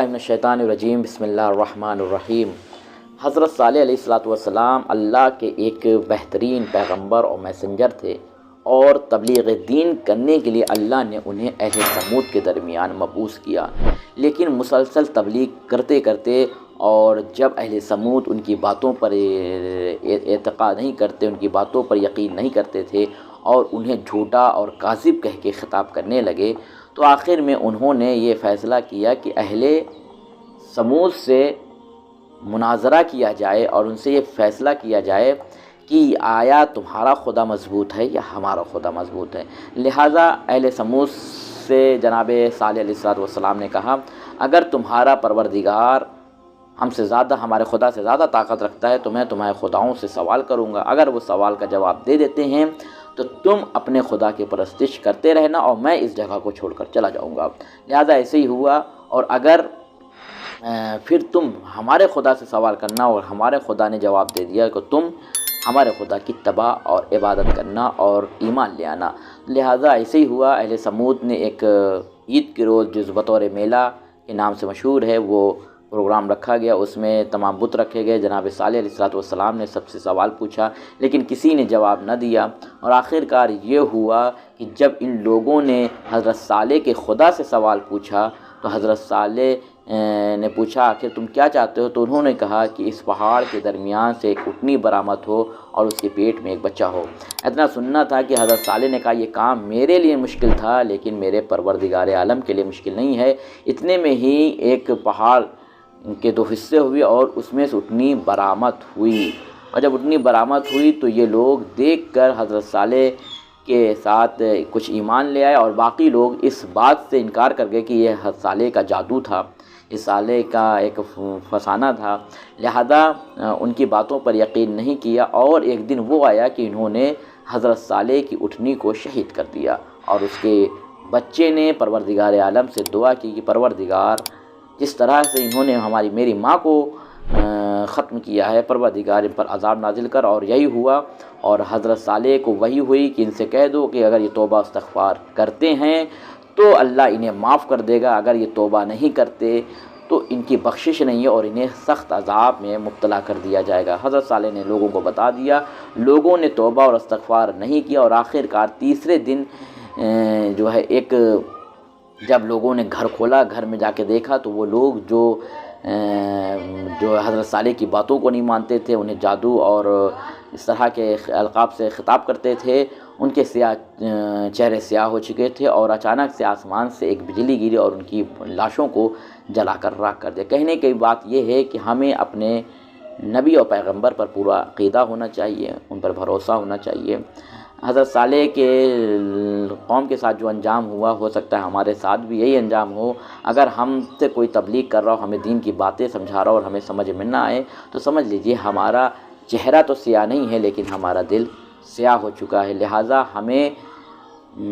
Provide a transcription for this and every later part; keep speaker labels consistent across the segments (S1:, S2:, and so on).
S1: باللہ من الشیطان الرجیم، بسم اللہ الرحمن الرحیم۔ حضرت صالح علیہ الصلوۃ والسلام اللہ کے ایک بہترین پیغمبر اور میسنجر تھے، اور تبلیغ دین کرنے کے لیے اللہ نے انہیں اہل سمود کے درمیان مبعوث کیا۔ لیکن مسلسل تبلیغ کرتے کرتے اور جب اہل سمود ان کی باتوں پر اعتقاد نہیں کرتے، ان کی باتوں پر یقین نہیں کرتے تھے اور انہیں جھوٹا اور کاذب کہہ کے خطاب کرنے لگے، تو آخر میں انہوں نے یہ فیصلہ کیا کہ اہل سمود سے مناظرہ کیا جائے اور ان سے یہ فیصلہ کیا جائے کہ آیا تمہارا خدا مضبوط ہے یا ہمارا خدا مضبوط ہے۔ لہٰذا اہل سمود سے جناب صالح علیہ السلام نے کہا، اگر تمہارا پروردگار ہم سے زیادہ، ہمارے خدا سے زیادہ طاقت رکھتا ہے تو میں تمہارے خداؤں سے سوال کروں گا، اگر وہ سوال کا جواب دے دیتے ہیں تو تم اپنے خدا کی پرستش کرتے رہنا اور میں اس جگہ کو چھوڑ کر چلا جاؤں گا۔ لہٰذا ایسے ہی ہوا، اور اگر پھر تم ہمارے خدا سے سوال کرنا اور ہمارے خدا نے جواب دے دیا کہ تم ہمارے خدا کی اتباع اور عبادت کرنا اور ایمان لے آنا۔ لہٰذا ایسے ہی ہوا، اہل سمود نے ایک عید کے روز جو بطور میلہ کے نام سے مشہور ہے وہ پروگرام رکھا گیا، اس میں تمام بت رکھے گئے۔ جناب صالح علیہ السلام نے سب سے سوال پوچھا لیکن کسی نے جواب نہ دیا، اور آخر کار یہ ہوا کہ جب ان لوگوں نے حضرت صالح کے خدا سے سوال پوچھا تو حضرت صالح نے پوچھا آخر تم کیا چاہتے ہو، تو انہوں نے کہا کہ اس پہاڑ کے درمیان سے ایک اونٹنی برآمد ہو اور اس کے پیٹ میں ایک بچہ ہو۔ اتنا سننا تھا کہ حضرت صالح نے کہا یہ کام میرے لیے مشکل تھا لیکن میرے پروردگار عالم کے لیے مشکل نہیں ہے۔ اتنے میں ہی ایک پہاڑ کے دو حصے ہوئے اور اس میں سے اونٹنی برآمد ہوئی، اور جب اونٹنی برآمد ہوئی تو یہ لوگ دیکھ کر حضرت صالح کے ساتھ کچھ ایمان لے آئے، اور باقی لوگ اس بات سے انکار کر گئے کہ یہ حضرت صالح کا جادو تھا، اس صالح کا ایک فسانہ تھا۔ لہذا ان کی باتوں پر یقین نہیں کیا، اور ایک دن وہ آیا کہ انہوں نے حضرت صالح کی اونٹنی کو شہید کر دیا، اور اس کے بچے نے پروردگار عالم سے دعا کی کہ پروردگار جس طرح سے انہوں نے میری ماں کو ختم کیا ہے، پروردگار ان پر عذاب نازل کر، اور یہی ہوا۔ اور حضرت صالح کو وحی ہوئی کہ ان سے کہہ دو کہ اگر یہ توبہ استغفار کرتے ہیں تو اللہ انہیں معاف کر دے گا، اگر یہ توبہ نہیں کرتے تو ان کی بخشش نہیں ہے اور انہیں سخت عذاب میں مبتلا کر دیا جائے گا۔ حضرت صالح نے لوگوں کو بتا دیا، لوگوں نے توبہ اور استغفار نہیں کیا، اور آخر کار تیسرے دن جو ہے جب لوگوں نے گھر کھولا، گھر میں جا کے دیکھا تو وہ لوگ جو حضرت صالح کی باتوں کو نہیں مانتے تھے، انہیں جادو اور اس طرح کے القاب سے خطاب کرتے تھے، ان کے چہرے سیاہ ہو چکے تھے، اور اچانک سے آسمان سے ایک بجلی گری اور ان کی لاشوں کو جلا کر راکھ کر دیا۔ کہنے کی بات یہ ہے کہ ہمیں اپنے نبی اور پیغمبر پر پورا عقیدہ ہونا چاہیے، ان پر بھروسہ ہونا چاہیے۔ حضرت صالح کے قوم کے ساتھ جو انجام ہوا، ہو سکتا ہے ہمارے ساتھ بھی یہی انجام ہو۔ اگر ہم سے کوئی تبلیغ کر رہا ہو، ہمیں دین کی باتیں سمجھا رہا ہو اور ہمیں سمجھ میں نہ آئے تو سمجھ لیجئے ہمارا چہرہ تو سیاہ نہیں ہے لیکن ہمارا دل سیاہ ہو چکا ہے۔ لہٰذا ہمیں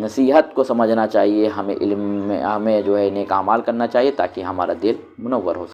S1: نصیحت کو سمجھنا چاہیے، ہمیں علم میں ہمیں جو ہے نیک اعمال کرنا چاہیے تاکہ ہمارا دل منور ہو۔